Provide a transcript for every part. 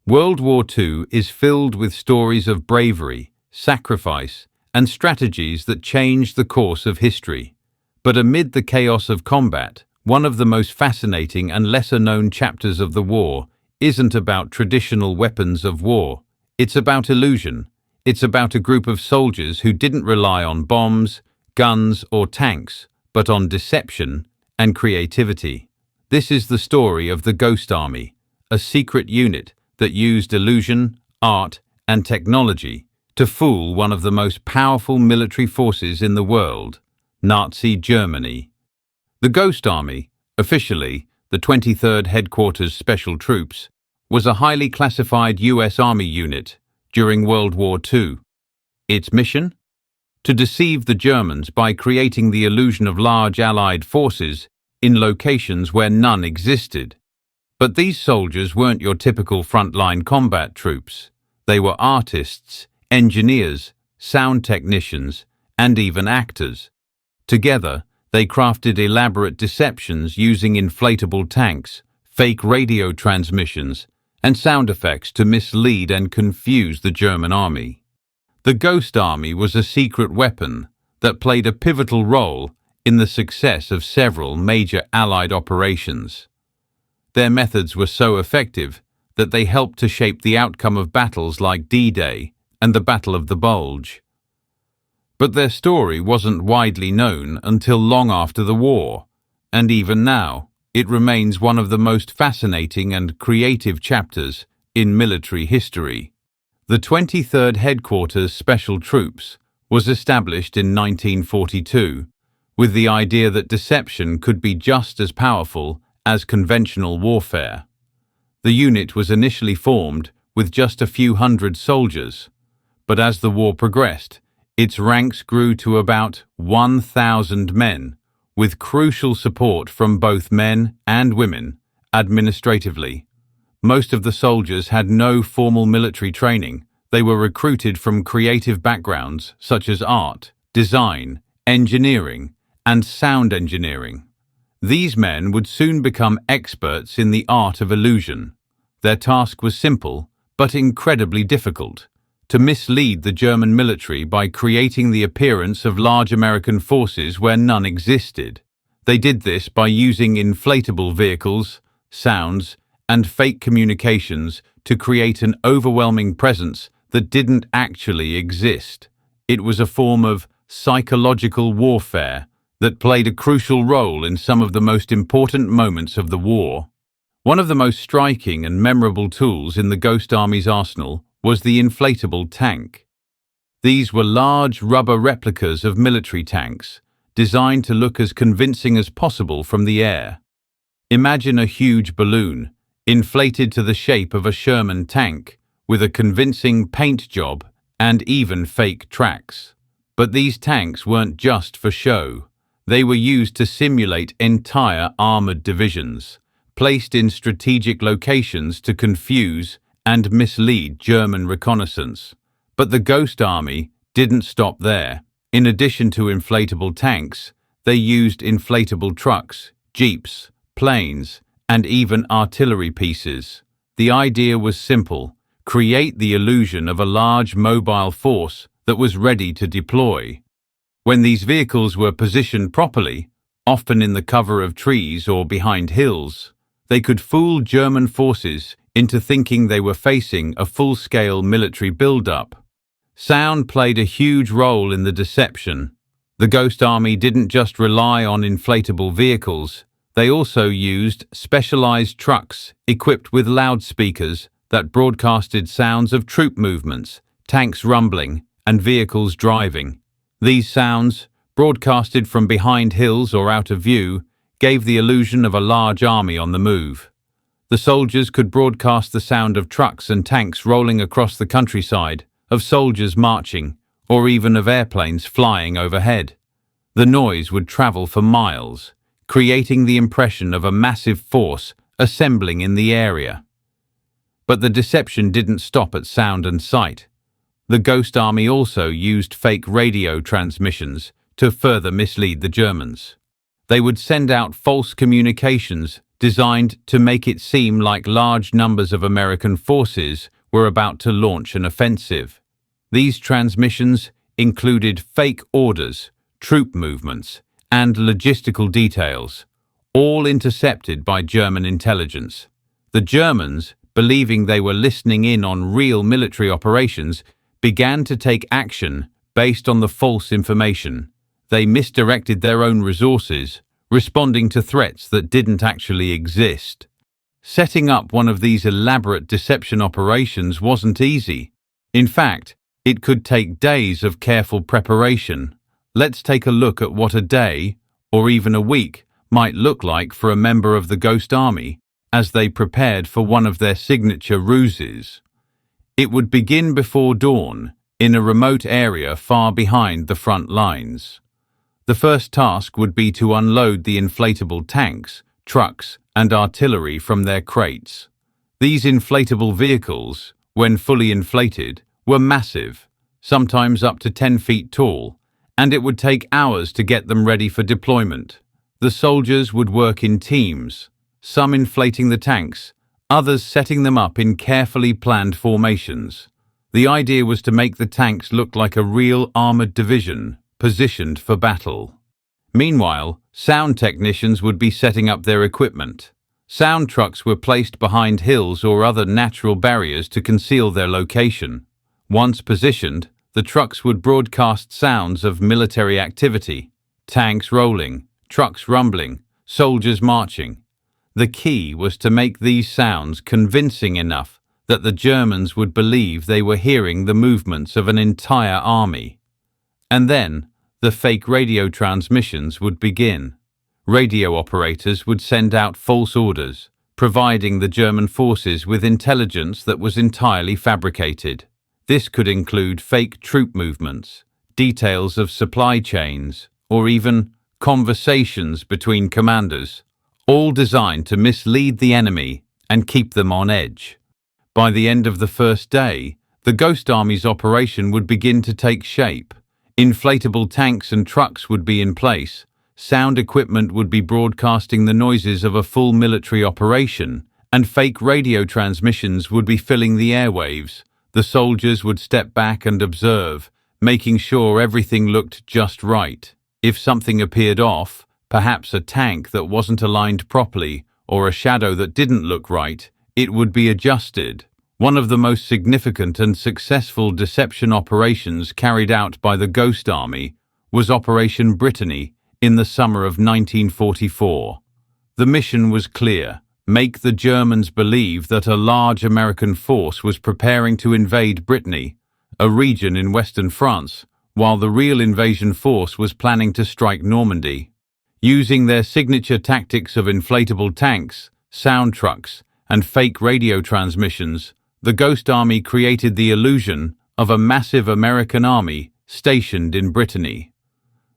World War II is filled with stories of bravery, sacrifice, and strategies that changed the course of history. But amid the chaos of combat, one of the most fascinating and lesser-known chapters of the war isn't about traditional weapons of war. It's about illusion. It's about a group of soldiers who didn't rely on bombs, guns, or tanks, but on deception and creativity. This is the story of the Ghost Army, a secret unit that used illusion, art, and technology to fool one of the most powerful military forces in the world, Nazi Germany. The Ghost Army, officially the 23rd Headquarters Special Troops, was a highly classified US Army unit during World War II. Its mission? To deceive the Germans by creating the illusion of large Allied forces in locations where none existed. But these soldiers weren't your typical frontline combat troops. They were artists, engineers, sound technicians, and even actors. Together, they crafted elaborate deceptions using inflatable tanks, fake radio transmissions, and sound effects to mislead and confuse the German army. The Ghost Army was a secret weapon that played a pivotal role in the success of several major Allied operations. Their methods were so effective that they helped to shape the outcome of battles like D-Day and the Battle of the Bulge. But their story wasn't widely known until long after the war, and even now, it remains one of the most fascinating and creative chapters in military history. The 23rd Headquarters Special Troops was established in 1942, with the idea that deception could be just as powerful as conventional warfare. The unit was initially formed with just a few hundred soldiers, but as the war progressed, its ranks grew to about 1,000 men, with crucial support from both men and women. Administratively, most of the soldiers had no formal military training. They were recruited from creative backgrounds such as art, design, engineering, and sound engineering. These men would soon become experts in the art of illusion. Their task was simple, but incredibly difficult: to mislead the German military by creating the appearance of large American forces where none existed. They did this by using inflatable vehicles, sounds, and fake communications to create an overwhelming presence that didn't actually exist. It was a form of psychological warfare that played a crucial role in some of the most important moments of the war. One of the most striking and memorable tools in the Ghost Army's arsenal was the inflatable tank. These were large rubber replicas of military tanks, designed to look as convincing as possible from the air. Imagine a huge balloon, inflated to the shape of a Sherman tank, with a convincing paint job and even fake tracks. But these tanks weren't just for show. They were used to simulate entire armored divisions, placed in strategic locations to confuse and mislead German reconnaissance. But the Ghost Army didn't stop there. In addition to inflatable tanks, they used inflatable trucks, jeeps, planes, and even artillery pieces. The idea was simple: create the illusion of a large mobile force that was ready to deploy. When these vehicles were positioned properly, often in the cover of trees or behind hills, they could fool German forces into thinking they were facing a full-scale military build-up. Sound played a huge role in the deception. The Ghost Army didn't just rely on inflatable vehicles. They also used specialized trucks equipped with loudspeakers that broadcasted sounds of troop movements, tanks rumbling, and vehicles driving. These sounds, broadcasted from behind hills or out of view, gave the illusion of a large army on the move. The soldiers could broadcast the sound of trucks and tanks rolling across the countryside, of soldiers marching, or even of airplanes flying overhead. The noise would travel for miles, creating the impression of a massive force assembling in the area. But the deception didn't stop at sound and sight. The Ghost Army also used fake radio transmissions to further mislead the Germans. They would send out false communications designed to make it seem like large numbers of American forces were about to launch an offensive. These transmissions included fake orders, troop movements, and logistical details, all intercepted by German intelligence. The Germans, believing they were listening in on real military operations, began to take action based on the false information. They misdirected their own resources, responding to threats that didn't actually exist. Setting up one of these elaborate deception operations wasn't easy. In fact, it could take days of careful preparation. Let's take a look at what a day, or even a week, might look like for a member of the Ghost Army as they prepared for one of their signature ruses. It would begin before dawn, in a remote area far behind the front lines. The first task would be to unload the inflatable tanks, trucks, and artillery from their crates. These inflatable vehicles, when fully inflated, were massive, sometimes up to 10 feet tall, and it would take hours to get them ready for deployment. The soldiers would work in teams, some inflating the tanks, others setting them up in carefully planned formations. The idea was to make the tanks look like a real armored division, positioned for battle. Meanwhile, sound technicians would be setting up their equipment. Sound trucks were placed behind hills or other natural barriers to conceal their location. Once positioned, the trucks would broadcast sounds of military activity, tanks rolling, trucks rumbling, soldiers marching. The key was to make these sounds convincing enough that the Germans would believe they were hearing the movements of an entire army. And then, the fake radio transmissions would begin. Radio operators would send out false orders, providing the German forces with intelligence that was entirely fabricated. This could include fake troop movements, details of supply chains, or even conversations between commanders, all designed to mislead the enemy and keep them on edge. By the end of the first day, the Ghost Army's operation would begin to take shape. Inflatable tanks and trucks would be in place, sound equipment would be broadcasting the noises of a full military operation, and fake radio transmissions would be filling the airwaves. The soldiers would step back and observe, making sure everything looked just right. If something appeared off, perhaps a tank that wasn't aligned properly or a shadow that didn't look right, it would be adjusted. One of the most significant and successful deception operations carried out by the Ghost Army was Operation Brittany in the summer of 1944. The mission was clear: make the Germans believe that a large American force was preparing to invade Brittany, a region in western France, while the real invasion force was planning to strike Normandy. Using their signature tactics of inflatable tanks, sound trucks, and fake radio transmissions, the Ghost Army created the illusion of a massive American army stationed in Brittany.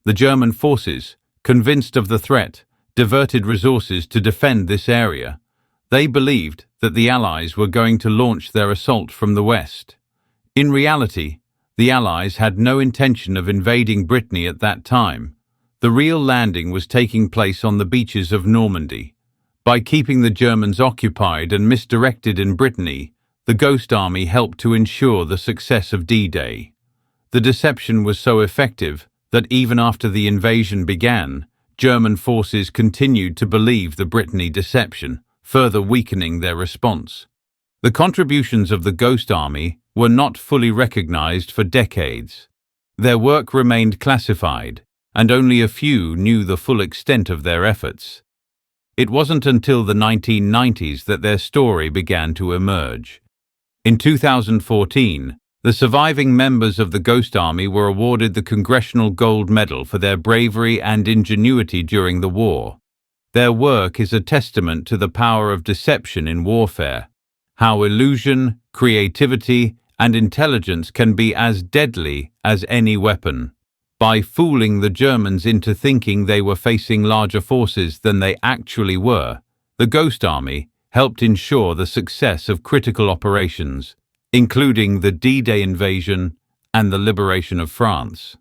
The German forces, convinced of the threat, diverted resources to defend this area. They believed that the Allies were going to launch their assault from the west. In reality, the Allies had no intention of invading Brittany at that time. The real landing was taking place on the beaches of Normandy. By keeping the Germans occupied and misdirected in Brittany, the Ghost Army helped to ensure the success of D-Day. The deception was so effective that even after the invasion began, German forces continued to believe the Brittany deception, further weakening their response. The contributions of the Ghost Army were not fully recognized for decades. Their work remained classified, and only a few knew the full extent of their efforts. It wasn't until the 1990s that their story began to emerge. In 2014, the surviving members of the Ghost Army were awarded the Congressional Gold Medal for their bravery and ingenuity during the war. Their work is a testament to the power of deception in warfare, how illusion, creativity, and intelligence can be as deadly as any weapon. By fooling the Germans into thinking they were facing larger forces than they actually were, the Ghost Army helped ensure the success of critical operations, including the D-Day invasion and the liberation of France.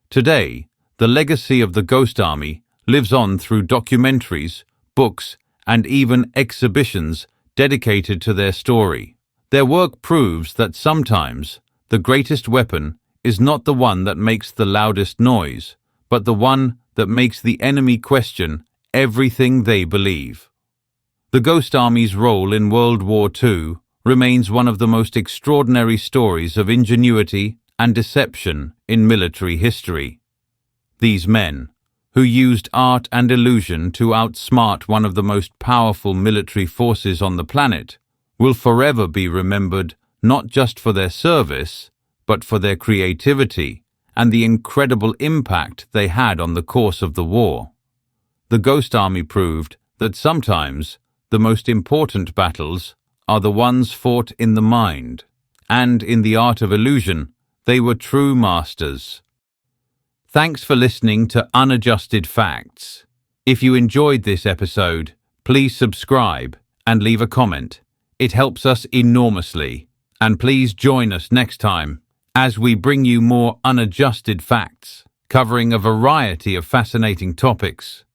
Today, the legacy of the Ghost Army lives on through documentaries, books, and even exhibitions dedicated to their story. Their work proves that sometimes the greatest weapon is not the one that makes the loudest noise, but the one that makes the enemy question everything they believe. The Ghost Army's role in World War II remains one of the most extraordinary stories of ingenuity and deception in military history. These men, who used art and illusion to outsmart one of the most powerful military forces on the planet, will forever be remembered not just for their service, but for their creativity and the incredible impact they had on the course of the war. The Ghost Army proved that sometimes the most important battles are the ones fought in the mind, and in the art of illusion, they were true masters. Thanks for listening to Unadjusted Facts. If you enjoyed this episode, please subscribe and leave a comment. It helps us enormously. And please join us next time as we bring you more unadjusted facts, covering a variety of fascinating topics.